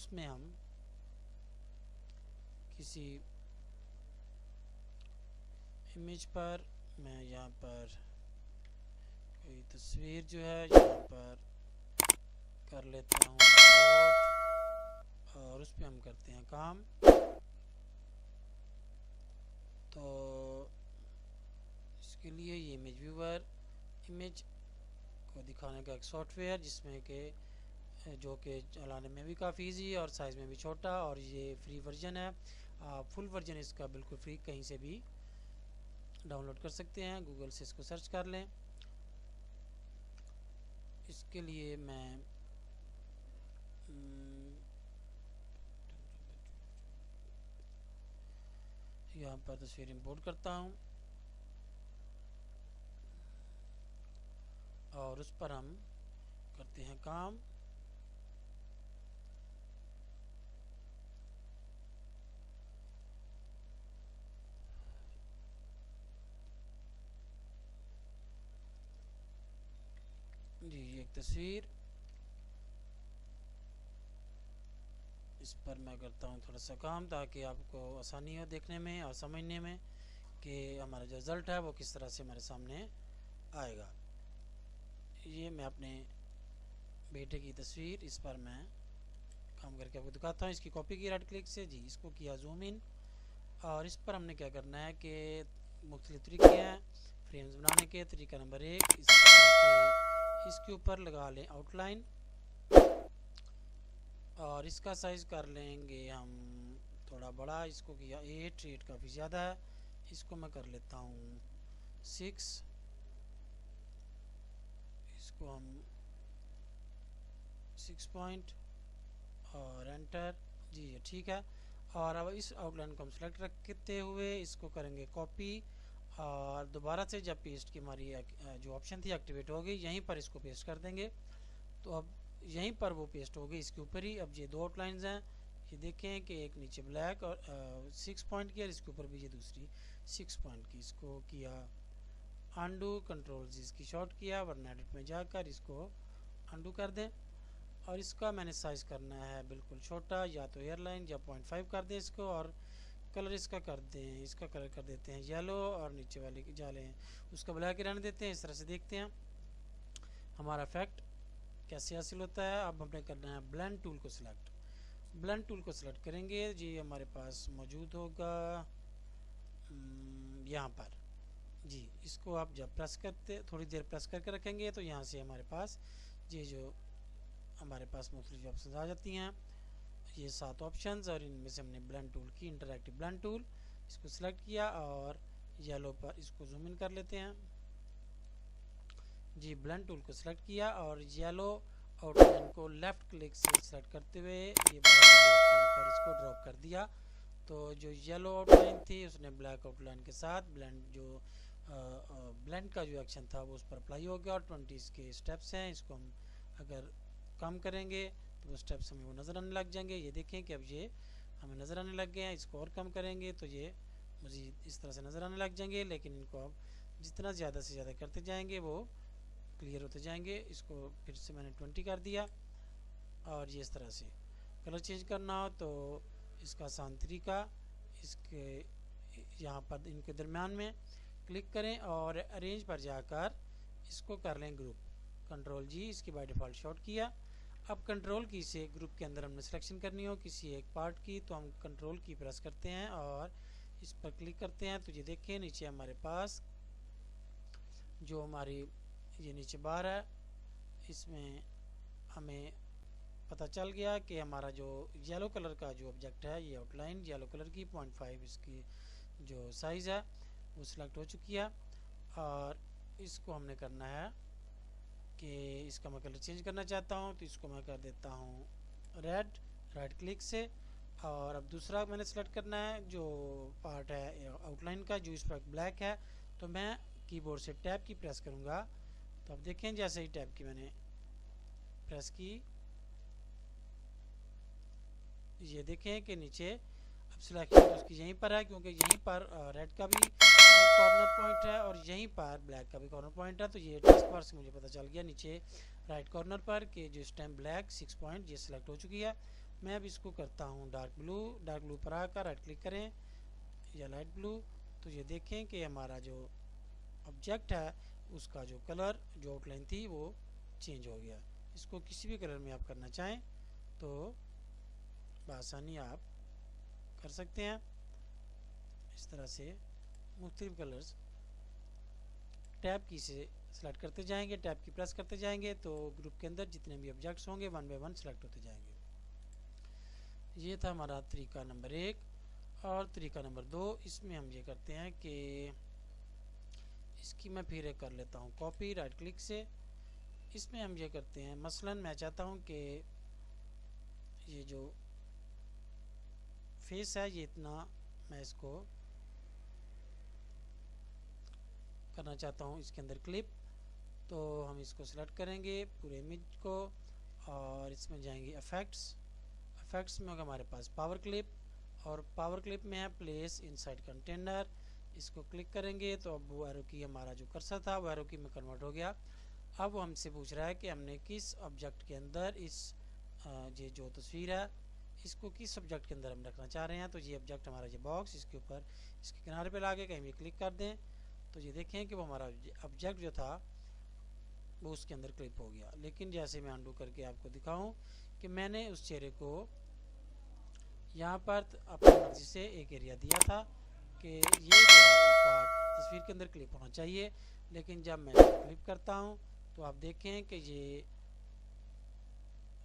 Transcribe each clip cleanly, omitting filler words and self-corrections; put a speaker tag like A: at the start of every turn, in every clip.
A: उसमें हम किसी इमेज पर, मैं यहाँ पर कोई तस्वीर जो है यहाँ पर कर लेता हूँ और उस पर हम करते हैं काम। तो इसके लिए ये इमेज व्यूअर, इमेज को दिखाने का एक सॉफ्टवेयर जिसमें कि जो कि चलाने में भी काफ़ी इजी और साइज़ में भी छोटा, और ये फ्री वर्जन है। आप फुल वर्जन इसका बिल्कुल फ्री कहीं से भी डाउनलोड कर सकते हैं, गूगल से इसको सर्च कर लें। इसके लिए मैं यहाँ पर तस्वीर इंपोर्ट करता हूँ और उस पर हम करते हैं काम। जी एक तस्वीर, इस पर मैं करता हूँ थोड़ा सा काम ताकि आपको आसानी हो देखने में और समझने में कि हमारा जो रिज़ल्ट है वो किस तरह से हमारे सामने आएगा। ये मैं अपने बेटे की तस्वीर, इस पर मैं काम करके आपको दिखाता हूँ। इसकी कॉपी की राइट क्लिक से, जी इसको किया जूम इन, और इस पर हमने क्या करना है कि मुख्तलिफ तरीके हैं फ्रेम्स बनाने के। तरीका नंबर 1, इसके ऊपर लगा लें आउटलाइन और इसका साइज़ कर लेंगे हम थोड़ा बड़ा। इसको किया 8 काफ़ी ज़्यादा है, इसको मैं कर लेता हूँ 6, इसको हम 6 पॉइंट और एंटर। जी ये ठीक है। और अब इस आउटलाइन को हम सेलेक्ट रखते हुए इसको करेंगे कॉपी, और दोबारा से जब पेस्ट की हमारी जो ऑप्शन थी एक्टिवेट हो गई, यहीं पर इसको पेस्ट कर देंगे। तो अब यहीं पर वो पेस्ट हो गई इसके ऊपर ही। अब ये दो आउटलाइंस हैं, ये देखें कि एक नीचे ब्लैक और 6 पॉइंट की, और इसके ऊपर भी ये दूसरी 6 पॉइंट की। इसको किया अंडू, कंट्रोल जी इसकी शॉर्ट किया, वरना एडिट में जाकर इसको अंडू कर दें। और इसका मैंने साइज़ करना है बिल्कुल छोटा, या तो एयरलाइन या 0.5 कर दें इसको, और कलर इसका कर दें, इसका कलर कर देते हैं येलो, और नीचे वाले की जाले हैं उसका ब्लैक ही रहने देते हैं। इस तरह से देखते हैं हमारा इफेक्ट कैसे हासिल होता है। अब हमने करना है ब्लेंड टूल को सिलेक्ट। ब्लेंड टूल को सिलेक्ट करेंगे, जी हमारे पास मौजूद होगा यहाँ पर। जी इसको आप जब प्रेस करते, थोड़ी देर प्रेस करके रखेंगे तो यहाँ से हमारे पास ये जो हमारे पास मुख्तलिफ ऑप्शन आ जाती हैं, ये 7 ऑप्शंस, और इनमें से हमने ब्लेंड टूल की, इंटरैक्टिव ब्लेंड टूल, इसको सिलेक्ट किया और येलो पर इसको जूम इन कर लेते हैं। जी ब्लेंड टूल को सिलेक्ट किया और येलो आउटलाइन को लेफ़्ट क्लिक से सिलेक्ट करते हुए ये ऑप्शन पर इसको ड्रॉप कर दिया। तो जो येलो आउटलाइन थी उसने ब्लैक आउटलाइन के साथ ब्लेंड का जो एक्शन था वो उस पर अप्लाई हो गया। और 20 के स्टेप्स हैं, इसको हम अगर कम करेंगे तो वो स्टेप्स हमें वो नज़र आने लग जाएंगे। ये देखें कि अब ये हमें नज़र आने लग गए हैं। इसको और कम करेंगे तो ये मज़ीद इस तरह से नज़र आने लग जाएंगे, लेकिन इनको अब जितना ज़्यादा से ज़्यादा करते जाएंगे वो क्लियर होते जाएंगे। इसको फिर से मैंने 20 कर दिया, और ये इस तरह से कलर चेंज करना हो तो इसका आसान तरीका, इसके यहाँ पर इनके दरमियान में क्लिक करें और अरेंज पर जाकर इसको कर लें ग्रुप। कंट्रोल जी इसकी बाय डिफ़ॉल्ट शॉर्ट किया। अब कंट्रोल की से ग्रुप के अंदर हमने सिलेक्शन करनी हो किसी एक पार्ट की, तो हम कंट्रोल की प्रेस करते हैं और इस पर क्लिक करते हैं। तो ये देखें नीचे हमारे पास जो हमारी ये नीचे बार है, इसमें हमें पता चल गया कि हमारा जो येलो कलर का जो ऑब्जेक्ट है, ये आउटलाइन येलो कलर की 0.5 इसकी जो साइज़ है वो सिलेक्ट हो चुकी है। और इसको हमने करना है कि इसका मैं कलर चेंज करना चाहता हूँ, तो इसको मैं कर देता हूँ रेड, राइट क्लिक से। और अब दूसरा मैंने सेलेक्ट करना है जो पार्ट है आउटलाइन का, जो इस पर ब्लैक है, तो मैं कीबोर्ड से टैब की प्रेस करूँगा। तो अब देखें जैसे ही टैब की मैंने प्रेस की, ये देखें कि नीचे अब सिलेक्शन तो उसकी यहीं पर है, क्योंकि यहीं पर रेड का भी कॉर्नर पॉइंट है और यहीं पर ब्लैक का भी कॉर्नर पॉइंट है। तो ये टास्क बार से मुझे पता चल गया नीचे राइट कॉर्नर पर कि जो स्टैम्प ब्लैक 6 पॉइंट ये सिलेक्ट हो चुकी है। मैं अब इसको करता हूँ डार्क ब्लू पर आकर राइट क्लिक करें या लाइट ब्लू, तो ये देखें कि हमारा जो ऑब्जेक्ट है उसका जो कलर, जो आउटलाइन थी वो चेंज हो गया। इसको किसी भी कलर में आप करना चाहें तो बआसानी आप कर सकते हैं। इस तरह से मुख्तलिफ कलर्स टैब की से सेलेक्ट करते जाएंगे, टैब की प्रेस करते जाएंगे तो ग्रुप के अंदर जितने भी ऑब्जेक्ट्स होंगे वन बाय वन सेलेक्ट होते जाएंगे। ये था हमारा तरीका नंबर 1। और तरीका नंबर 2, इसमें हम ये करते हैं कि इसकी मैं फिर कर लेता हूँ कॉपी राइट क्लिक से। इसमें हम ये करते हैं, मसलन मैं चाहता हूँ कि ये जो फेस है ये इतना, मैं इसको करना चाहता हूँ इसके अंदर क्लिप, तो हम इसको सेलेक्ट करेंगे पूरे इमेज को और इसमें जाएंगे इफेक्ट्स में होगा हमारे पास पावर क्लिप, और पावर क्लिप में है प्लेस इनसाइड कंटेनर। इसको क्लिक करेंगे तो अब वो एरो की, हमारा जो कर्सर था वो एरो की में कन्वर्ट हो गया। अब वो हमसे पूछ रहा है कि हमने किस ऑब्जेक्ट के अंदर ये जो तस्वीर है इसको किस ऑब्जेक्ट के अंदर हम रखना चाह रहे हैं। तो ये ऑब्जेक्ट हमारा ये बॉक्स, इसके ऊपर इसके किनारे पे लाके कहीं भी क्लिक कर दें तो ये देखें कि वो हमारा ऑब्जेक्ट जो था वो उसके अंदर क्लिप हो गया। लेकिन जैसे मैं अंडू करके आपको दिखाऊं कि मैंने उस चेहरे को यहाँ पर अपनी मर्जी से एक एरिया दिया था कि ये जो है पार्ट तस्वीर के अंदर क्लिप होना चाहिए, लेकिन जब मैं क्लिप करता हूँ तो आप देखें कि ये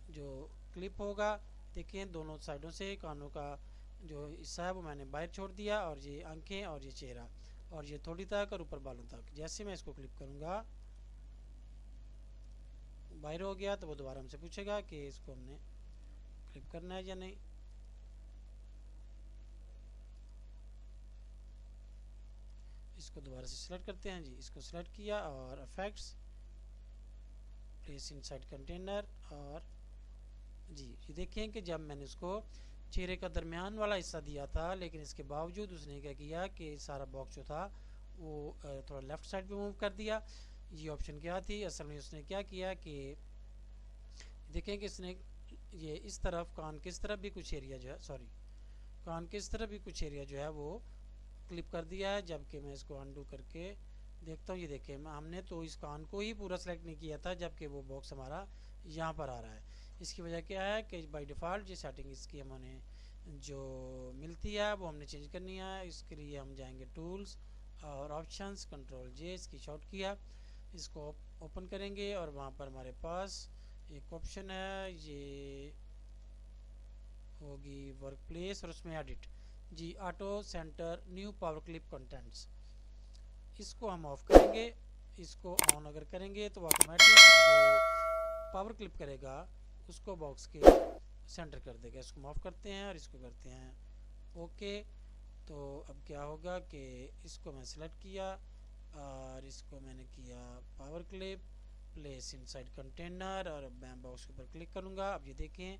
A: जो क्लिप होगा, देखें दोनों साइडों से कानों का जो हिस्सा है वो मैंने बाहर छोड़ दिया, और ये आंखें और ये चेहरा और ये थोड़ी तक और ऊपर बालों तक। जैसे मैं इसको क्लिप करूँगा बाहर हो गया तो वो दोबारा हमसे पूछेगा कि इसको हमने क्लिप करना है या नहीं। इसको दोबारा से सिलेक्ट करते हैं जी, इसको सिलेक्ट किया और इफेक्ट्स प्लेस इनसाइड कंटेनर, और जी ये देखें कि जब मैंने उसको चेहरे का दरमियान वाला हिस्सा दिया था, लेकिन इसके बावजूद उसने क्या किया कि सारा बॉक्स जो था वो थोड़ा लेफ़्ट साइड पे मूव कर दिया। ये ऑप्शन क्या थी, असल में उसने क्या किया कि देखें कि इसने ये इस तरफ कान की इस तरफ भी कुछ एरिया जो है, सॉरी कान की इस तरफ भी कुछ एरिया जो है वो क्लिप कर दिया है। जबकि मैं इसको अनडू करके देखता हूँ, ये देखें हमने तो इस कान को ही पूरा सेलेक्ट नहीं किया था, जबकि वो बॉक्स हमारा यहाँ पर आ रहा है। इसकी वजह क्या है कि बाय डिफ़ॉल्ट ये सेटिंग इसकी हमने जो मिलती है वो हमने चेंज करनी है। इसके लिए हम जाएंगे टूल्स और ऑप्शंस, कंट्रोल जे इसकी शॉर्ट किया, इसको ओपन करेंगे और वहाँ पर हमारे पास एक ऑप्शन है, ये होगी वर्क प्लेस और उसमें एडिट जी, auto centre new power clip contents, इसको हम ऑफ करेंगे। इसको ऑन अगर करेंगे तो ऑटोमेटिक जो पावर क्लिप करेगा उसको बॉक्स के सेंटर कर देगा। इसको ऑफ करते हैं और इसको करते हैं ओके। तो अब क्या होगा कि इसको मैं सेलेक्ट किया और इसको मैंने किया power clip place inside container, और मैं बॉक्स के ऊपर क्लिक करूँगा। अब ये देखें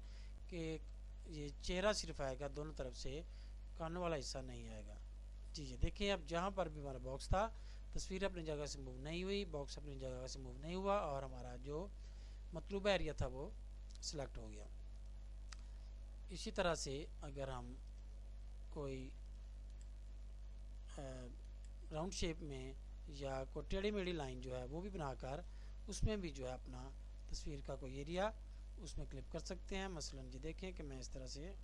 A: कि ये चेहरा सिर्फ आएगा, दोनों तरफ से कानों वाला हिस्सा नहीं आएगा जी। ये देखिए अब जहाँ पर भी हमारा बॉक्स था तस्वीर अपनी जगह से मूव नहीं हुई, बॉक्स अपनी जगह से मूव नहीं हुआ और हमारा जो मतलूबा एरिया था वो सिलेक्ट हो गया। इसी तरह से अगर हम कोई राउंड शेप में या कोई टेढ़ी मेढ़ी लाइन जो है वो भी बनाकर उसमें भी जो है अपना तस्वीर का कोई एरिया उसमें क्लिप कर सकते हैं। मसलन जी देखें कि मैं इस तरह से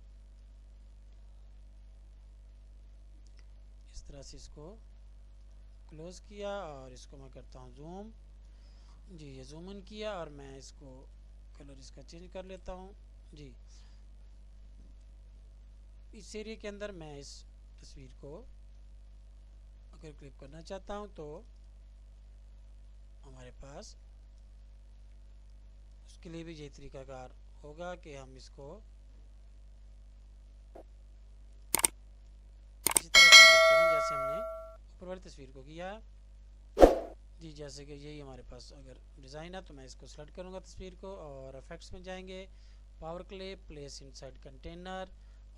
A: इसको क्लोज किया और इसको मैं करता हूँ जूम जी, ये जूम इन किया और मैं इसको कलर इसका चेंज कर लेता हूँ जी। इस एरिया के अंदर मैं इस तस्वीर को अगर क्लिप करना चाहता हूँ तो हमारे पास उसके लिए भी यही तरीकाकार होगा कि हम इसको इसी तरह से क्लिक करें जैसे हमने ऊपर वाली तस्वीर को किया जी। जैसे कि यही हमारे पास अगर डिज़ाइन है तो मैं इसको सेलेक्ट करूँगा तस्वीर को और इफेक्ट्स में जाएंगे power clip place inside container,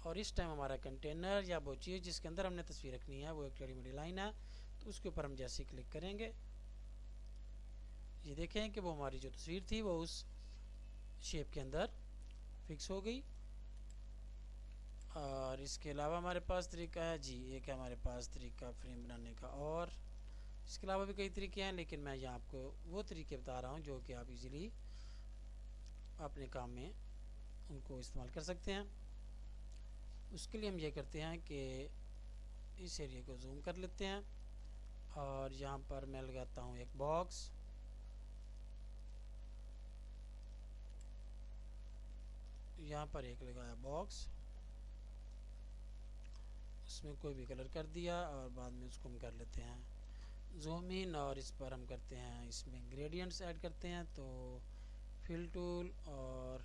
A: और इस टाइम हमारा कंटेनर या वो चीज़ जिसके अंदर हमने तस्वीर रखनी है वो एक टेढ़ी मेढ़ी लाइन है, तो उसके ऊपर हम जैसे ही क्लिक करेंगे ये देखें कि वो हमारी जो तस्वीर थी वो उस शेप के अंदर फिक्स हो गई। और इसके अलावा हमारे पास तरीका है जी, एक है हमारे पास तरीका फ्रेम बनाने का, और इसके अलावा भी कई तरीके हैं, लेकिन मैं यहाँ आपको वो तरीके बता रहा हूँ जो कि आप इजीली अपने काम में उनको इस्तेमाल कर सकते हैं। उसके लिए हम ये करते हैं कि इस एरिया को जूम कर लेते हैं और यहाँ पर मैं लगाता हूँ एक बॉक्स। यहाँ पर एक लगाया बॉक्स, उसमें कोई भी कलर कर दिया और बाद में उसको हम कर लेते हैं जूम इन, और इस पर हम करते हैं इसमें ग्रेडियंट्स ऐड करते हैं। तो फिल टूल और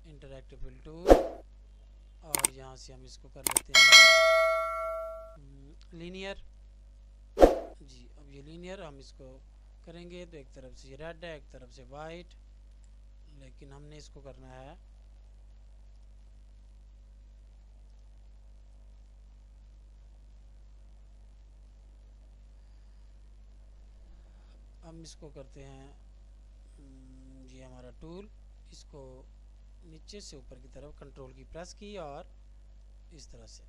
A: इंटरैक्टिव फिल टूल, और यहाँ से हम इसको कर लेते हैं लीनियर जी। अब ये लीनियर हम इसको करेंगे तो एक तरफ से ये रेड है, एक तरफ से वाइट, लेकिन हमने इसको करना है हम इसको करते हैं ये हमारा टूल, इसको नीचे से ऊपर की तरफ कंट्रोल की प्रेस की और इस तरह से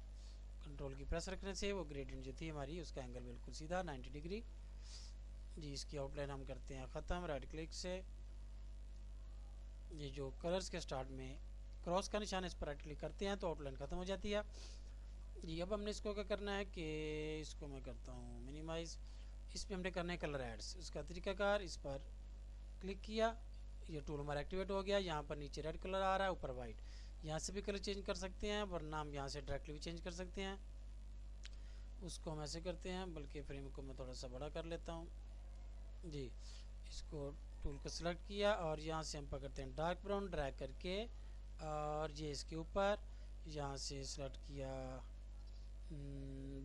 A: कंट्रोल की प्रेस रखने से वो ग्रेडियंट जो थी हमारी उसका एंगल बिल्कुल सीधा 90 डिग्री जी। इसकी आउटलाइन हम करते हैं ख़त्म राइट क्लिक से। ये जो कलर्स के स्टार्ट में क्रॉस का निशान, इस पर राइट क्लिक करते हैं तो आउटलाइन ख़त्म हो जाती है जी। अब हमने इसको क्या करना है कि इसको मैं करता हूँ मिनिमाइज़। इस पर हमने करना है कलर एड्स। उसका तरीकाकार, इस पर क्लिक किया, ये टूल हमारा एक्टिवेट हो गया। यहाँ पर नीचे रेड कलर आ रहा है, ऊपर वाइट। यहाँ से भी कलर चेंज कर सकते हैं, वरना हम यहाँ से डायरेक्टली भी चेंज कर सकते हैं। उसको हम ऐसे करते हैं, बल्कि फ्रेम को मैं थोड़ा सा बड़ा कर लेता हूँ जी। इसको टूल को सिलेक्ट किया और यहाँ से हम पकड़ते हैं डार्क ब्राउन, ड्रैग करके, और ये इसके ऊपर यहाँ से सिलेक्ट किया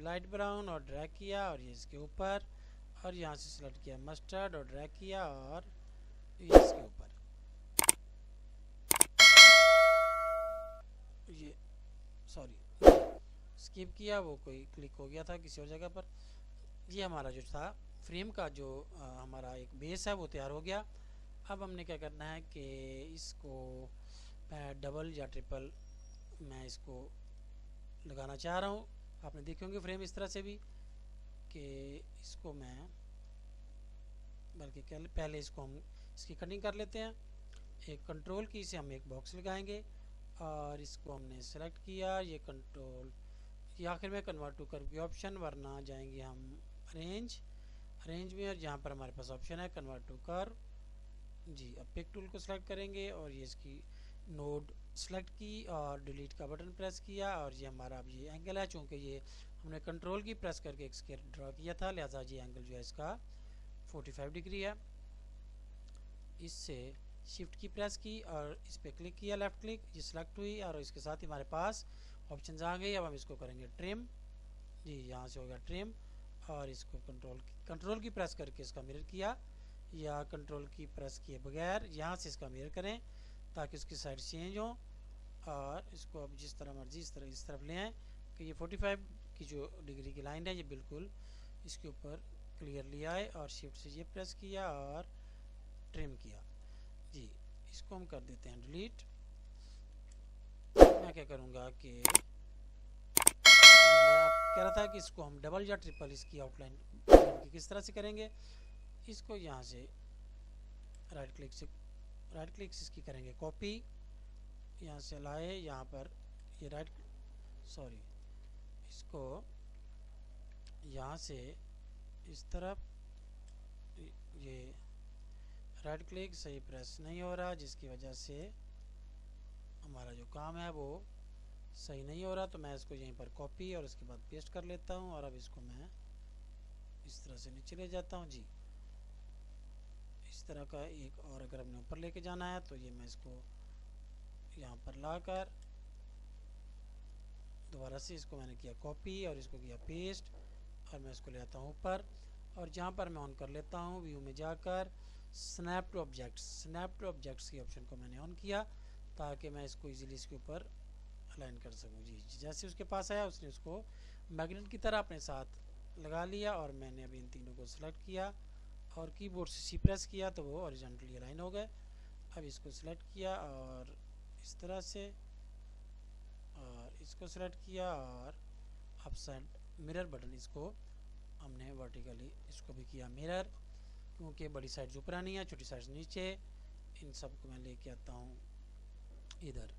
A: लाइट ब्राउन और ड्रैग किया, और ये इसके ऊपर, और यहाँ से सिलेक्ट किया मस्टर्ड और ड्रैग किया, और ये इसके ऊपर। ये सॉरी स्किप किया, वो कोई क्लिक हो गया था किसी और जगह पर। ये हमारा जो था फ्रेम का जो हमारा एक बेस है वो तैयार हो गया। अब हमने क्या करना है कि इसको डबल या ट्रिपल मैं इसको लगाना चाह रहा हूँ। आपने देखे होंगे फ्रेम इस तरह से भी कि इसको मैं बल्कि पहले इसको हम इसकी कटिंग कर लेते हैं। एक कंट्रोल की से हम एक बॉक्स लगाएंगे और इसको हमने सेलेक्ट किया, ये कंट्रोल, ये आखिर में कन्वर्ट टू कर्व की ऑप्शन, वरना जाएंगे हम अरेंज में, और यहाँ पर हमारे पास ऑप्शन है कन्वर्ट टू कर्व जी। अब पिक टूल को सिलेक्ट करेंगे और ये इसकी नोड सेलेक्ट की और डिलीट का बटन प्रेस किया, और ये हमारा अब ये एंगल है। चूँकि ये हमने कंट्रोल की प्रेस करके एक स्केयर ड्रा किया था, लिहाजा ये एंगल जो है इसका 45 डिग्री है। इससे शिफ्ट की प्रेस की और इस पर क्लिक किया, लेफ्ट क्लिक, ये सिलेक्ट हुई और इसके साथ ही हमारे पास ऑप्शंस आ गए। अब हम इसको करेंगे ट्रिम जी। यहाँ से हो गया ट्रिम, और इसको कंट्रोल की प्रेस करके इसका मिरर किया, या कंट्रोल की प्रेस किए बगैर यहाँ से इसका मिरर करें ताकि उसकी साइड चेंज हो, और इसको अब जिस तरह मर्जी इस तरफ ले आएँ कि ये 45 की जो डिग्री की लाइन है ये बिल्कुल इसके ऊपर क्लियरली आए, और शिफ्ट से ये प्रेस किया और ट्रिम किया जी। इसको हम कर देते हैं डिलीट। मैं क्या करूँगा कि मैं कह रहा था कि इसको हम डबल या ट्रिपल इसकी आउटलाइन किस तरह से करेंगे। इसको यहाँ से राइट क्लिक से इसकी करेंगे कॉपी, यहाँ से लाए, यहाँ पर ये इसको यहाँ से इस तरफ, ये राइट क्लिक सही प्रेस नहीं हो रहा, जिसकी वजह से हमारा जो काम है वो सही नहीं हो रहा। तो मैं इसको यहीं पर कॉपी और उसके बाद पेस्ट कर लेता हूँ, और अब इसको मैं इस तरह से नीचे ले जाता हूँ जी। इस तरह का एक और अगर हमने ऊपर लेके जाना है तो ये मैं इसको यहाँ पर लाकर दोबारा से इसको मैंने किया कॉपी और इसको किया पेस्ट, और मैं इसको ले आता हूँ ऊपर, और जहाँ पर मैं ऑन कर लेता हूँ व्यू में जाकर स्नैप टू ऑब्जेक्ट्स की ऑप्शन को मैंने ऑन किया ताकि मैं इसको इजीली इसके ऊपर अलाइन कर सकूँ जी। जैसे उसके पास आया उसने उसको मैग्नेट की तरह अपने साथ लगा लिया, और मैंने अभी इन तीनों को सिलेक्ट किया और कीबोर्ड से सी प्रेस किया तो वो हॉरिजॉन्टली अलाइन हो गए। अब इसको सिलेक्ट किया और इस तरह से और इसको सेलेक्ट किया और अपसाइड मिरर बटन इसको हमने वर्टिकली इसको भी किया मिरर, क्योंकि बड़ी साइड ऊपर आनी है, छोटी साइड नीचे। इन सब को मैं लेके आता हूँ इधर।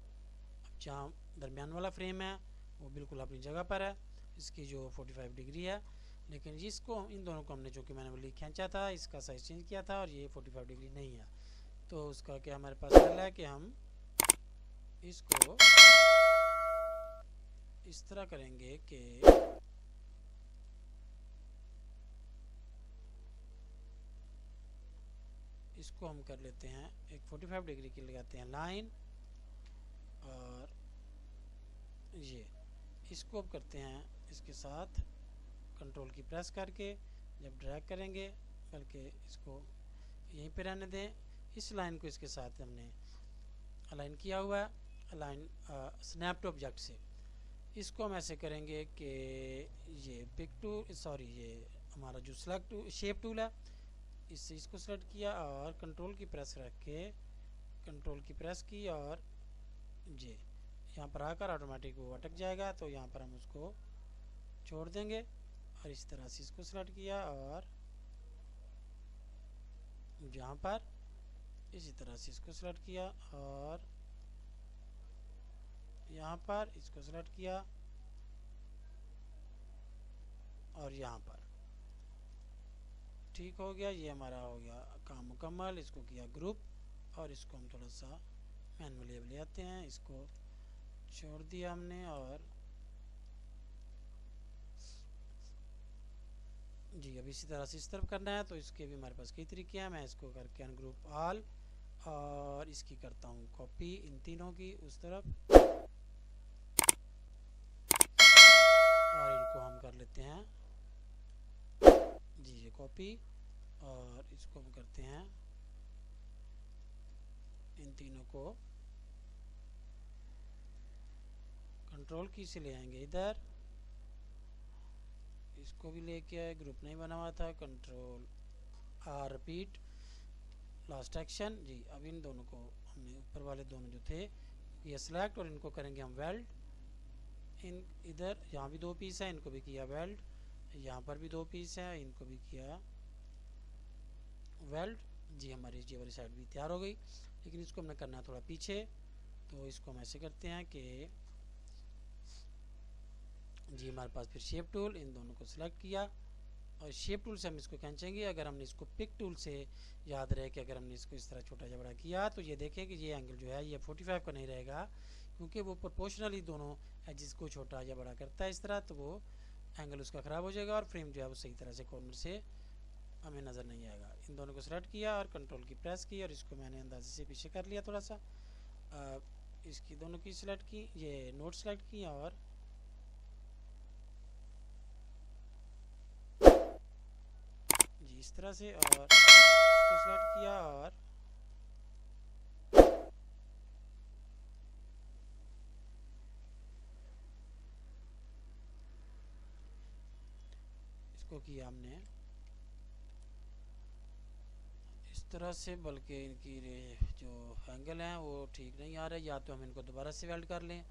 A: अब जहाँ दरमियान वाला फ्रेम है वो बिल्कुल अपनी जगह पर है, इसकी जो 45 डिग्री है, लेकिन जिसको इन दोनों को हमने जो कि मैंने बोली खींचा था, इसका साइज चेंज किया था और ये 45 डिग्री नहीं है। तो उसका क्या हमारे पास हल है कि हम इसको इस तरह करेंगे कि इसको हम कर लेते हैं एक 45 डिग्री की लगाते हैं लाइन, और ये इसको अब करते हैं इसके साथ कंट्रोल की प्रेस करके जब ड्रैग करेंगे, बल्कि इसको यहीं पे रहने दें। इस लाइन को इसके साथ हमने अलाइन किया हुआ है, अलाइन स्नैप टू ऑब्जेक्ट से। इसको हम ऐसे करेंगे कि ये पिक टूल, सॉरी ये हमारा जो सेलेक्ट टूल शेप टूल है, इससे इसको सेलेक्ट किया और कंट्रोल की प्रेस रख के कंट्रोल की प्रेस की, और ये यहाँ पर आकर ऑटोमेटिक वो अटक जाएगा। तो यहाँ पर हम उसको छोड़ देंगे और इस तरह से इसको सेलेक्ट किया और यहाँ पर इसी तरह से इसको सेलेक्ट किया और यहाँ पर इसको सेलेक्ट किया और यहाँ पर ठीक हो गया। ये हमारा हो गया काम मुकम्मल। इसको किया ग्रुप और इसको हम थोड़ा सा मैनुअली ले आते हैं, इसको छोड़ दिया हमने। और जी अब इसी तरह से इस तरफ करना है, तो इसके भी हमारे पास कई तरीके हैं। मैं इसको करके अनग्रुप ऑल और इसकी करता हूँ कॉपी इन तीनों की उस तरफ, और इनको हम कर लेते हैं जी ये कॉपी, और इसको हम करते हैं इन तीनों को कंट्रोल की से ले आएंगे इधर, इसको भी लेके आए, ग्रुप नहीं बना हुआ था, control R repeat last action जी। अब इन दोनों को हमने ऊपर वाले दोनों जो थे ये सिलेक्ट, और इनको करेंगे हम वेल्ड। इन इधर यहाँ भी दो पीस है, इनको भी किया वेल्ड, यहाँ पर भी दो पीस है, इनको भी किया वेल्ड जी। हमारी ये वाली साइड भी तैयार हो गई, लेकिन इसको हमने करना है थोड़ा पीछे। तो इसको हम ऐसे करते हैं कि जी हमारे पास फिर शेप टूल, इन दोनों को सिलेक्ट किया और शेप टूल से हम इसको खींचेंगे। अगर हमने इसको पिक टूल से याद रहे कि अगर हमने इसको इस तरह छोटा या बड़ा किया, तो ये देखें कि ये एंगल जो है ये 45 का नहीं रहेगा, क्योंकि वो प्रोपोर्शनली दोनों एजेस को छोटा या बड़ा करता है इस तरह, तो वो एंगल उसका ख़राब हो जाएगा और फ्रेम जो है वो सही तरह से कॉर्नर से हमें नज़र नहीं आएगा। इन दोनों को सेलेक्ट किया और कंट्रोल की प्रेस की और इसको मैंने अंदाजे से पीछे कर लिया थोड़ा सा। इसकी दोनों की सिलेक्ट की, ये नोट सेलेक्ट की और जी इस तरह से, और इसको सेलेक्ट किया और इसको किया हमने इस तरह से, बल्कि इनकी जो एंगल हैं वो ठीक नहीं आ रहे। या तो हम इनको दोबारा से वेल्ड कर लें,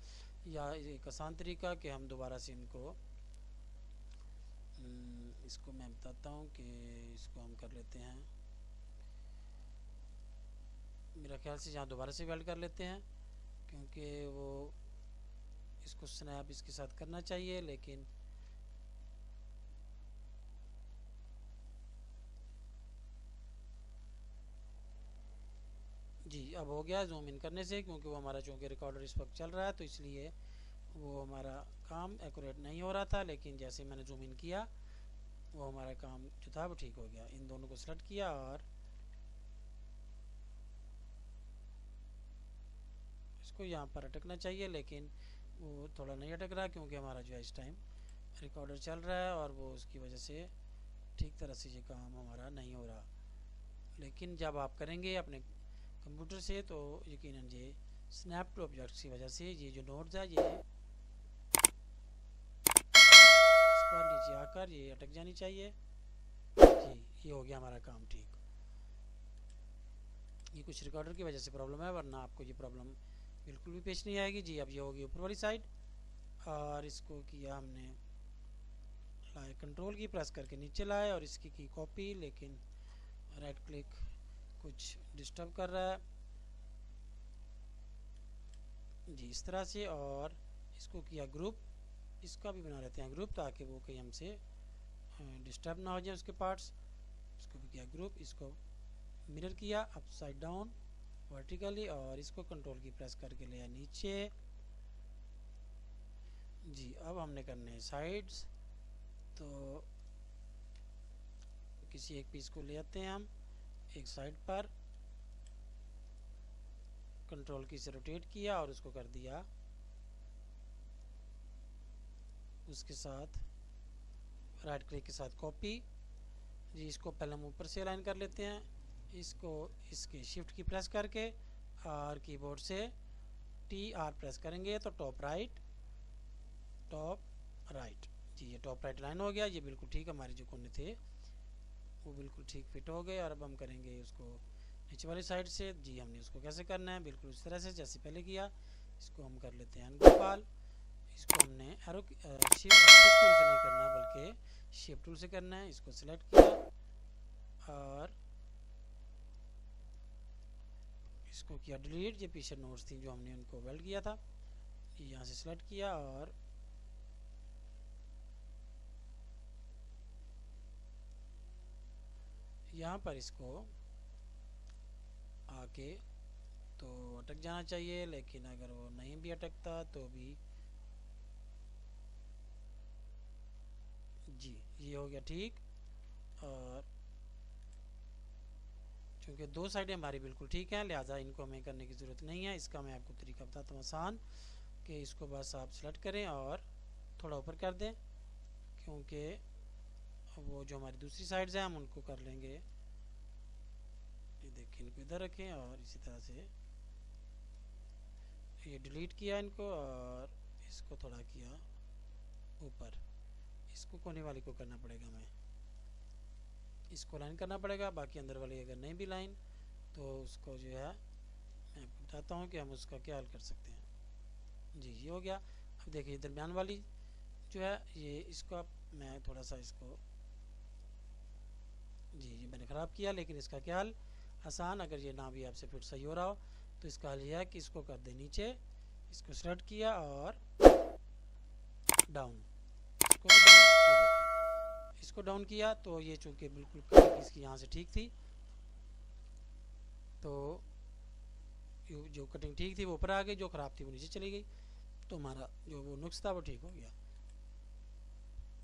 A: या एक आसान तरीका कि हम दोबारा से इनको इसको मैं बताता हूँ कि इसको हम कर लेते हैं, मेरा ख्याल से यहाँ दोबारा से वेल्ड कर लेते हैं, क्योंकि वो इसको स्नैप इसके साथ करना चाहिए। लेकिन जी अब हो गया जूम इन करने से, क्योंकि वो हमारा चूँकि रिकॉर्डर इस वक्त चल रहा है तो इसलिए वो हमारा काम एक्यूरेट नहीं हो रहा था। लेकिन जैसे मैंने जूम इन किया वो हमारा काम जो था वो ठीक हो गया। इन दोनों को सेलेक्ट किया और इसको यहाँ पर अटकना चाहिए, लेकिन वो थोड़ा नहीं अटक रहा, क्योंकि हमारा जो है इस टाइम रिकॉर्डर चल रहा है और वो उसकी वजह से ठीक तरह से ये काम हमारा नहीं हो रहा। लेकिन जब आप करेंगे अपने कंप्यूटर से तो यकीनन ये स्नैप टू ऑब्जेक्ट की वजह से ये जो नोड्स है ये इस पर नीचे आकर ये अटक जानी चाहिए जी। ये हो गया हमारा काम ठीक। ये कुछ रिकॉर्डर की वजह से प्रॉब्लम है, वरना आपको ये प्रॉब्लम बिल्कुल भी पेश नहीं आएगी जी। अब ये होगी ऊपर वाली साइड। और इसको किया हमने लाए, कंट्रोल की प्रेस करके नीचे लाए और इसकी की कॉपी, लेकिन राइट क्लिक कुछ डिस्टर्ब कर रहा है जी इस तरह से। और इसको किया ग्रुप, इसका भी बना लेते हैं ग्रुप ताकि वो कहीं हमसे डिस्टर्ब ना हो जाए उसके पार्ट्स। इसको भी किया ग्रुप, इसको मिरर किया अपसाइड डाउन वर्टिकली और इसको कंट्रोल की प्रेस करके लिया नीचे जी। अब हमने करने हैं साइड्स, तो किसी एक पीस को ले आते हैं हम एक साइड पर, कंट्रोल की से रोटेट किया और उसको कर दिया उसके साथ राइट क्लिक के साथ कॉपी जी। इसको पहले हम ऊपर से अलाइन कर लेते हैं, इसको इसके शिफ्ट की प्रेस करके और कीबोर्ड से TR प्रेस करेंगे तो टॉप राइट जी। ये टॉप राइट लाइन हो गया, ये बिल्कुल ठीक, हमारे जो कोने थे वो बिल्कुल ठीक फिट हो गए। और अब हम करेंगे उसको नीचे वाली साइड से जी। हमने उसको कैसे करना है, बिल्कुल उस तरह से जैसे पहले किया। इसको हम कर लेते हैं अनग्रुपाल, इसको हमने एरो शिफ्ट टूल से नहीं करना बल्कि शिफ्ट टूल से करना है। इसको सिलेक्ट किया और इसको किया डिलीट, ये पीछे नोट्स थी जो हमने उनको वेल्ड किया था, यहाँ से सिलेक्ट किया और यहाँ पर इसको आके तो अटक जाना चाहिए, लेकिन अगर वो नहीं भी अटकता तो भी जी ये हो गया ठीक। और क्योंकि दो साइडें हमारी बिल्कुल ठीक हैं लिहाजा इनको हमें करने की ज़रूरत नहीं है। इसका मैं आपको तरीका बताता हूँ आसान, कि इसको बस आप सेलेक्ट करें और थोड़ा ऊपर कर दें, क्योंकि वो जो हमारी दूसरी साइड्स हैं हम उनको कर लेंगे। ये देखिए इनको इधर रखें और इसी तरह से ये डिलीट किया इनको और इसको थोड़ा किया ऊपर। इसको कोने वाली को करना पड़ेगा, हमें इसको लाइन करना पड़ेगा, बाकी अंदर वाली अगर नहीं भी लाइन तो उसको जो है मैं आपको बताता हूँ कि हम उसका क्या हल कर सकते हैं जी। ये हो गया। अब देखिए दरमियान वाली जो है ये इसको मैं थोड़ा सा इसको जी ये मैंने ख़राब किया, लेकिन इसका क्या हल आसान, अगर ये ना भी आपसे फिट सही हो रहा हो तो इसका हल यह है कि इसको कर दे नीचे, इसको सेलेक्ट किया और डाउन, इसको भी डाउन, ये देखिए इसको डाउन किया तो ये चूँकि बिल्कुल कटिंग इसकी यहाँ से ठीक थी तो जो कटिंग ठीक थी वो ऊपर आ गई, जो ख़राब थी वो नीचे चली गई, तो हमारा जो वो नुक्स था वो ठीक हो गया।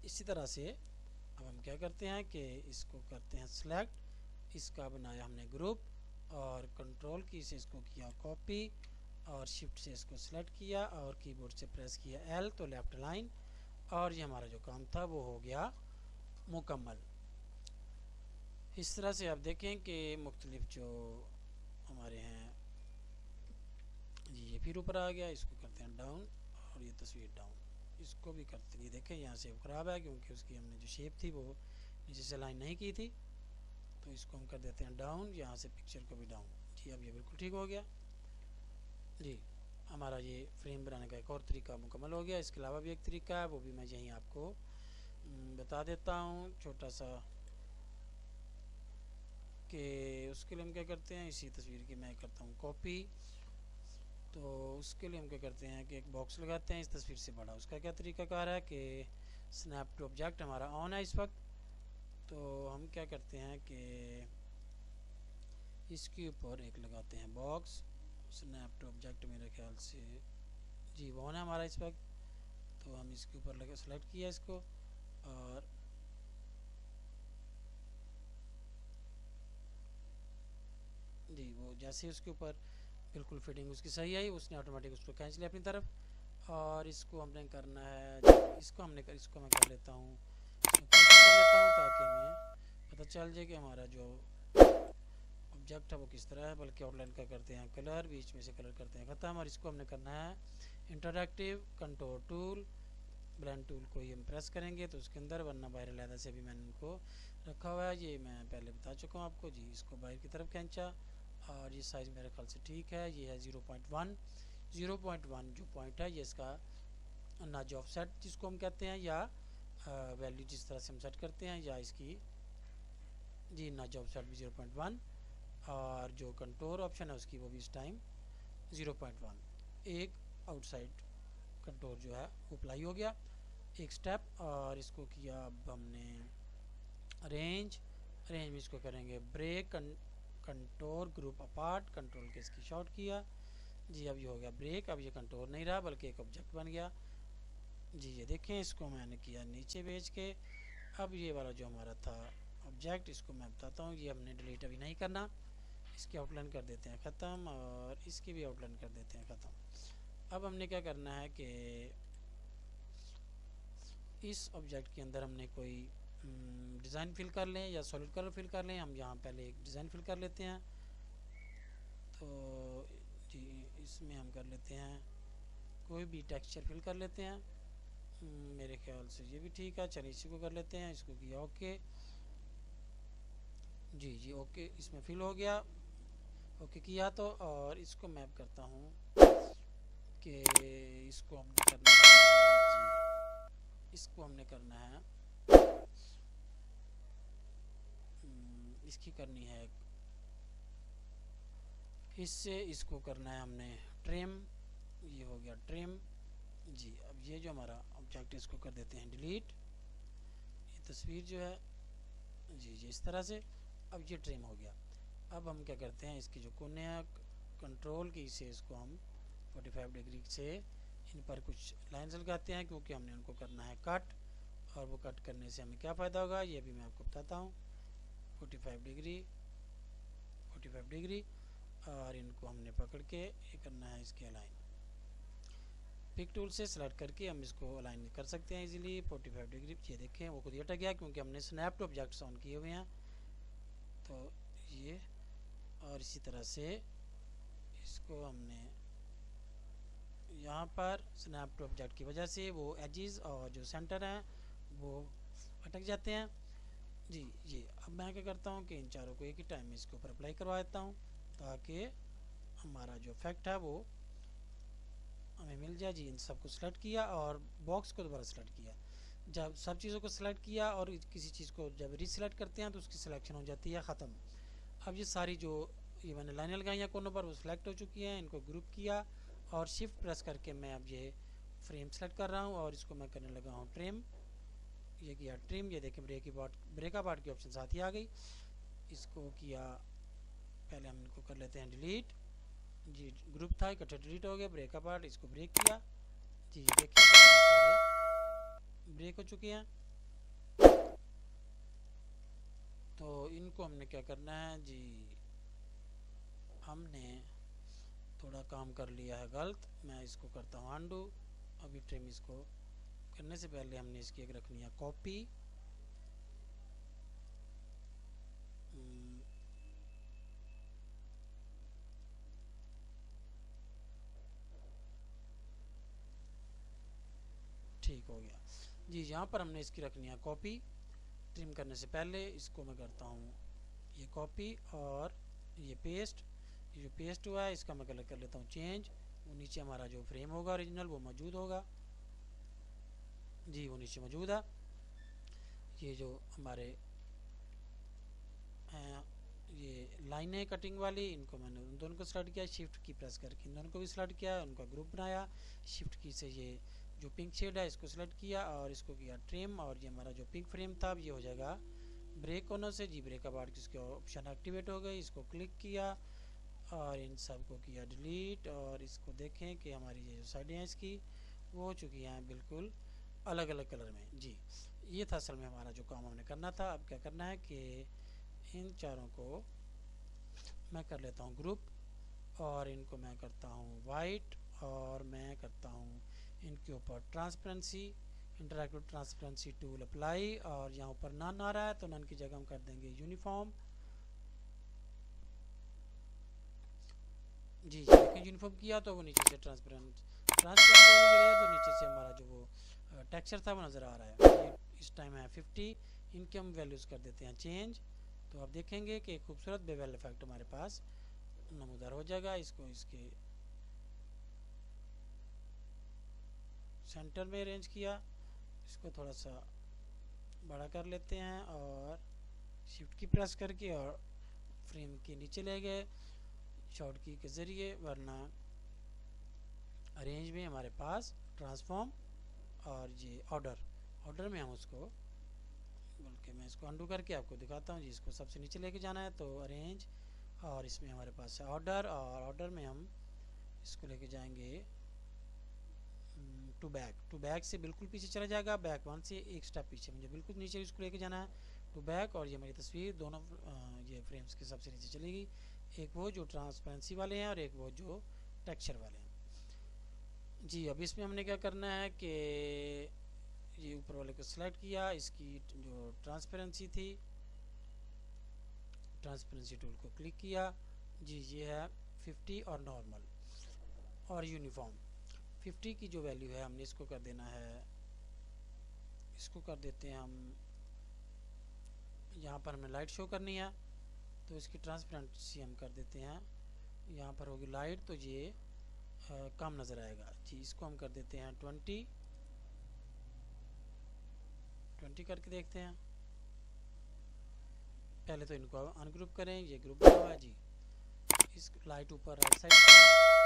A: इसी तरह से अब हम क्या करते हैं कि इसको करते हैं सिलेक्ट, इसका बनाया हमने ग्रुप और कंट्रोल की से इसको किया कॉपी और शिफ्ट से इसको सिलेक्ट किया और कीबोर्ड से प्रेस किया L तो लेफ्ट लाइन, और ये हमारा जो काम था वो हो गया मुकम्मल। इस तरह से आप देखें कि मुख्तलिफ जो हमारे हैं ये फिर ऊपर आ गया, इसको करते हैं डाउन और ये तस्वीर डाउन, इसको भी करते हैं। ये देखें यहाँ से ख़राब है क्योंकि उसकी हमने जो शेप थी वो नीचे से लाइन नहीं की थी, तो इसको हम कर देते हैं डाउन, यहाँ से पिक्चर को भी डाउन जी। अब ये बिल्कुल ठीक हो गया जी। हमारा ये फ्रेम बनाने का एक और तरीका मुकम्मल हो गया। इसके अलावा भी एक तरीका है, वो भी मैं यहीं आपको बता देता हूँ छोटा सा, कि उसके लिए हम क्या करते हैं, इसी तस्वीर की मैं करता हूँ कॉपी, तो उसके लिए हम क्या करते हैं कि एक बॉक्स लगाते हैं इस तस्वीर से बड़ा। उसका क्या तरीकाकार है कि स्नैप टू ऑब्जेक्ट हमारा ऑन है इस वक्त, तो हम क्या करते हैं कि इसके ऊपर एक लगाते हैं बॉक्स, स्नैप टू ऑब्जेक्ट मेरे ख्याल से जी वो ऑन है हमारा इस वक्त, तो हम इसके ऊपर लगा सेलेक्ट किया इसको और जी वो जैसे उसके ऊपर बिल्कुल फिटिंग उसकी सही आई, उसने ऑटोमेटिक उसको खींच लिया अपनी तरफ। और इसको हमने करना है, इसको मैं कर लेता हूँ, कर लेता हूँ ताकि हमें पता चल जाए कि हमारा जो ऑब्जेक्ट है वो किस तरह है। बल्कि आउटलाइन का करते हैं कलर, बीच में से कलर करते हैं ख़त्म, और इसको हमने करना है interactive control tool, blend tool को ही हम प्रेस करेंगे तो उसके अंदर, वरना बाहर अलहदा से भी मैंने इनको रखा हुआ है, ये मैं पहले बता चुका हूँ आपको जी। इसको बाहर की तरफ खींचा और ये साइज़ मेरे ख्याल से ठीक है, ये है 0.1 जो पॉइंट है ये इसका नज ऑफसेट जिसको हम कहते हैं, या वैल्यू जिस तरह से हम सेट करते हैं, या इसकी जी नज ऑफसेट भी 0.1, और जो कंटूर ऑप्शन है उसकी वो भी इस टाइम 0.1। एक आउटसाइड कंटूर जो है वो अप्लाई हो गया एक स्टेप। और इसको किया अब हमने रेंज में इसको करेंगे break contour group apart, control के इसकी शॉर्ट किया जी। अब ये हो गया ब्रेक, अब ये कंटूर नहीं रहा बल्कि एक ऑब्जेक्ट बन गया जी। ये देखें, इसको मैंने किया नीचे भेज के। अब ये वाला जो हमारा था ऑब्जेक्ट, इसको मैं बताता हूँ, ये हमने डिलीट अभी नहीं करना, इसकी आउटलाइन कर देते हैं ख़त्म, और इसकी भी आउटलाइन कर देते हैं ख़त्म। अब हमने क्या करना है कि इस ऑब्जेक्ट के अंदर हमने कोई डिज़ाइन फिल कर लें या सॉलिड कलर फिल कर लें। हम यहाँ पहले एक डिज़ाइन फिल कर लेते हैं, तो जी इसमें हम कर लेते हैं कोई भी टेक्सचर फिल कर लेते हैं। मेरे ख्याल से ये भी ठीक है, चलिए इसी को कर लेते हैं। इसको किया ओके जी ओके, इसमें फिल हो गया, ओके किया तो। और इसको मैप करता हूँ कि इसको हमने करना है जी, इसको हमने करना है इसकी करनी है इससे इसको करना है हमने ट्रिम, ये हो गया ट्रिम जी। अब ये जो हमारा ऑब्जेक्ट है इसको कर देते हैं डिलीट, ये तस्वीर जो है जी इस तरह से। अब ये ट्रिम हो गया। अब हम क्या करते हैं, इसकी जो कोने हैं कंट्रोल की से इसको हम 45 डिग्री से इन पर कुछ लाइंस लगाते हैं, क्योंकि हमने उनको करना है कट। और वो कट करने से हमें क्या फ़ायदा होगा ये भी मैं आपको बताता हूँ। 45 डिग्री और इनको हमने पकड़ के ये करना है इसके अलाइन। पिक टूल से सेलेक्ट करके हम इसको अलाइन कर सकते हैं इजीली 45 डिग्री। ये देखें वो खुद ही हट गया क्योंकि हमने स्नैप टू ऑब्जेक्ट्स ऑन किए हुए हैं। तो ये और इसी तरह से इसको हमने यहाँ पर स्नैप टू ऑब्जेक्ट की वजह से वो एजेस और जो सेंटर हैं वो अटक जाते हैं जी। ये अब मैं क्या करता हूँ कि इन चारों को एक ही टाइम में इसके ऊपर अप्लाई करवा देता हूँ, ताकि हमारा जो इफेक्ट है वो हमें मिल जाए जी। इन सबको सेलेक्ट किया और बॉक्स को दोबारा सेलेक्ट किया। जब सब चीज़ों को सेलेक्ट किया और किसी चीज़ को जब रीसेलेक्ट करते हैं तो उसकी सिलेक्शन हो जाती है ख़त्म। अब ये सारी जो ये मैंने लाइनें लगाई हैं कोनों पर वो सिलेक्ट हो चुकी हैं। इनको ग्रुप किया और शिफ्ट प्रेस करके मैं अब ये फ्रेम सेलेक्ट कर रहा हूँ और इसको मैं करने लगा हूँ ट्रिम। ये किया ट्रिम, ये देखें ब्रेक अपार्ट की ऑप्शन साथ ही आ गई। इसको किया, पहले हम इनको कर लेते हैं डिलीट जी। ग्रुप था इकट्ठे डिलीट हो गया, ब्रेक अपार्ट इसको ब्रेक किया जी। ये देखिए सारे ब्रेक हो चुके हैं। तो इनको हमने क्या करना है जी, हमने थोड़ा काम कर लिया है गलत, मैं इसको करता हूँ अनडू। अभी ट्रिम इसको करने से पहले हमने इसकी एक रखनी है कॉपी, ठीक हो गया जी। यहाँ पर हमने इसकी रखनी है कॉपी। ट्रिम करने से पहले इसको मैं करता हूँ ये कॉपी और ये पेस्ट। ये जो पेस्ट हुआ है इसका मैं कलर कर लेता हूँ चेंज। वो नीचे हमारा जो फ्रेम होगा ओरिजिनल वो मौजूद होगा जी, वो नीचे मौजूद है। ये जो हमारे हैं ये लाइनें कटिंग वाली, इनको मैंने उन दोनों को सेलेक्ट किया, शिफ्ट की प्रेस करके इन दोनों को भी सेलेक्ट किया, उनका ग्रुप बनाया। शिफ्ट की से ये जो पिंक शेड है इसको सेलेक्ट किया और इसको किया ट्रिम। और ये हमारा जो पिंक फ्रेम था ये हो जाएगा ब्रेक कोनों से जी। ब्रेक अपार्ट की इसके ऑप्शन एक्टिवेट हो गई, इसको क्लिक किया और इन सब को किया डिलीट। और इसको देखें कि हमारी ये जो साइडें हैं इसकी वो हो चुकी हैं बिल्कुल अलग अलग कलर में जी। ये था असल में हमारा जो काम हमने करना था। अब क्या करना है कि इन चारों को मैं कर लेता हूँ ग्रुप और इनको मैं करता हूँ वाइट और मैं करता हूँ इनके ऊपर transparency, interactive transparency tool apply. और यहाँ ऊपर नन आ रहा है तो नन की जगह हम कर देंगे यूनिफॉर्म जी। देखें यूनिफॉर्म किया तो वो नीचे से ट्रांसपेरेंट हो गया, तो नीचे से हमारा जो वो टेक्सचर था वो नज़र आ रहा है। ये इस टाइम है 50। इनके हम वैल्यूज़ कर देते हैं चेंज। तो आप देखेंगे कि एक खूबसूरत बेवेल इफेक्ट हमारे पास नमूदार हो जाएगा। इसको इसके सेंटर में अरेंज किया, इसको थोड़ा सा बड़ा कर लेते हैं और शिफ्ट की प्रेस करके और फ्रेम के नीचे ले गए शॉर्ट की के ज़रिए, वरना अरेंज में हमारे पास ट्रांसफॉर्म और ये ऑर्डर में हम उसको, बल्कि मैं इसको अंडू करके आपको दिखाता हूँ जी। इसको सबसे नीचे लेके जाना है तो अरेंज, और इसमें हमारे पास है ऑर्डर, और ऑर्डर में हम इसको लेके जाएंगे टू बैक से बिल्कुल पीछे चला जाएगा, बैक वन से एक स्टेप पीछे, मुझे बिल्कुल नीचे इसको लेके जाना है टू बैक। और ये मेरी तस्वीर दोनों ये फ्रेम्स के सबसे नीचे चलेगी, एक वो जो ट्रांसपेरेंसी वाले हैं और एक वो जो टेक्सचर वाले हैं जी। अब इसमें हमने क्या करना है कि ये ऊपर वाले को सिलेक्ट किया, इसकी जो ट्रांसपेरेंसी थी, ट्रांसपेरेंसी टूल को क्लिक किया जी। ये है 50 और नॉर्मल और यूनिफॉर्म। 50 की जो वैल्यू है हमने इसको कर देना है, इसको कर देते हैं हम, यहाँ पर हमें लाइट शो करनी है तो इसकी ट्रांसपेरेंसी हम कर देते हैं, यहाँ पर होगी लाइट तो ये कम नज़र आएगा जी। इसको हम कर देते हैं 20 करके देखते हैं। पहले तो इनको अनग्रुप करें, ये ग्रुप बना हुआ है जी। इस लाइट ऊपर राइट साइड से,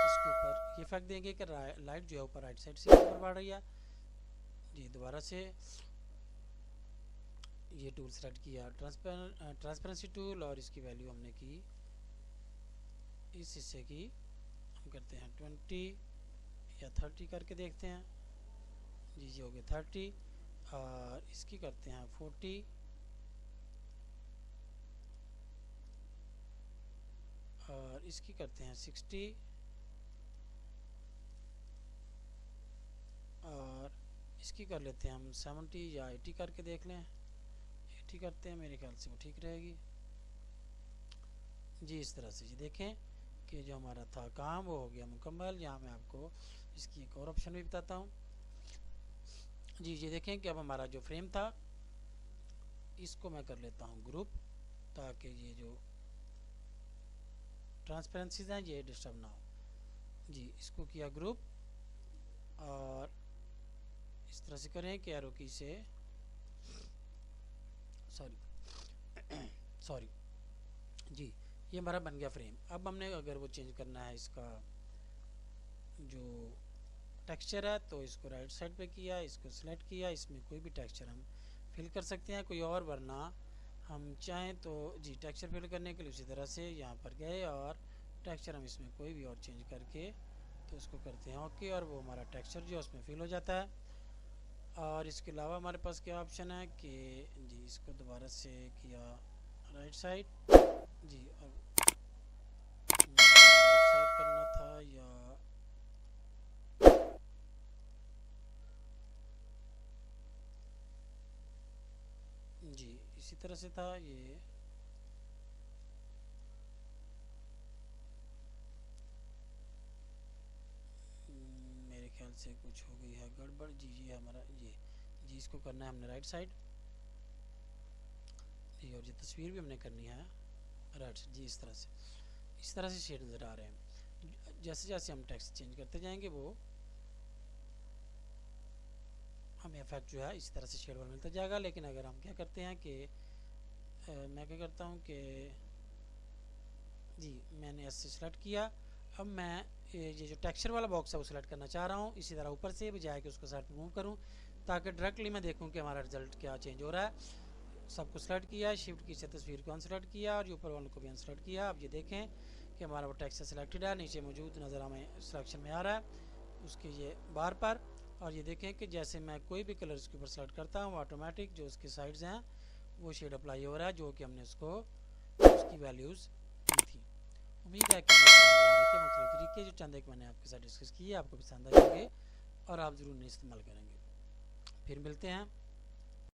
A: इसके ऊपर ये फेंक देंगे कि लाइट जो है ऊपर राइट साइड से ऊपर बढ़ रही है जी। दोबारा से ये टूल सेलेक्ट किया, ट्रांसपेरेंसी टूल, और इसकी वैल्यू हमने की, इस हिस्से की हम करते हैं 20 या 30 करके देखते हैं जी। ये हो गया 30, और इसकी करते हैं 40, और इसकी करते हैं 60, और इसकी कर लेते हैं हम 70 या 80 करके देख लें। 80 करते हैं, मेरे ख्याल से वो ठीक रहेगी जी। इस तरह से जी देखें कि जो हमारा था काम वो हो गया मुकम्मल। यहाँ मैं आपको इसकी एक और ऑप्शन भी बताता हूँ जी। ये देखें कि अब हमारा जो फ्रेम था इसको मैं कर लेता हूँ ग्रुप, ताकि ये जो ट्रांसपेरेंसीज हैं ये डिस्टर्ब ना हो जी। इसको किया ग्रुप, और इस तरह से करें कि एरो की से सॉरी जी, ये हमारा बन गया फ्रेम। अब हमने अगर वो चेंज करना है इसका जो टेक्सचर है तो इसको राइट साइड पे किया, इसको सिलेक्ट किया, इसमें कोई भी टेक्सचर हम फिल कर सकते हैं कोई और, वरना हम चाहें तो जी टेक्सचर फिल करने के लिए उसी तरह से यहाँ पर गए और टेक्सचर हम इसमें कोई भी और चेंज करके तो उसको करते हैं ओके, और वो हमारा टेक्सचर जो उसमें फिल हो जाता है। और इसके अलावा हमारे पास क्या ऑप्शन है कि जी इसको दोबारा से किया राइट साइड जी, अब राइट साइड करना था या जी इसी तरह से था ये, मेरे ख्याल से कुछ हो गई है गड़बड़ जी। ये हमारा ये जी इसको करना है हमने राइट साइड जी, और ये तस्वीर भी हमने करनी है राइट जी। इस तरह से शेड नज़र आ रहे हैं। जैसे जैसे हम टेक्स्ट चेंज करते जाएंगे वो हमें इफेक्ट जो है इस तरह से शेड वाला मिलता जाएगा। लेकिन अगर हम क्या करते हैं कि मैं क्या करता हूँ कि जी मैंने ऐसे सेलेक्ट किया, अब मैं ये जो टेक्सचर वाला बॉक्स है वो सिलेक्ट करना चाह रहा हूँ, इसी तरह ऊपर से बजाय कि उसको साइड पर मूव करूँ ताकि डायरेक्टली मैं देखूँ कि हमारा रिजल्ट क्या चेंज हो रहा है। सबको सेलेक्ट किया, शिफ्ट की से तस्वीर को अनसेलेक्ट किया और ऊपर वालों को भी अनसेलेक्ट किया। अब ये देखें कि हमारा वो टेक्सचर सेलेक्टेड है, नीचे मौजूद नज़र हमें सिलेक्शन में आ रहा है उसके ये बार पर। और ये देखें कि जैसे मैं कोई भी कलर इसके ऊपर सेलेक्ट करता हूँ ऑटोमेटिक जो उसके साइड्स हैं वो शेड अप्लाई हो रहा है, जो कि हमने उसको उसकी वैल्यूज़ दी थी। उम्मीद है कि के मुख्तलिफ तरीके जो चंद एक मैंने आपके साथ डिस्कस किए आपको पसंद आएंगे और आप ज़रूर इस्तेमाल करेंगे। फिर मिलते हैं।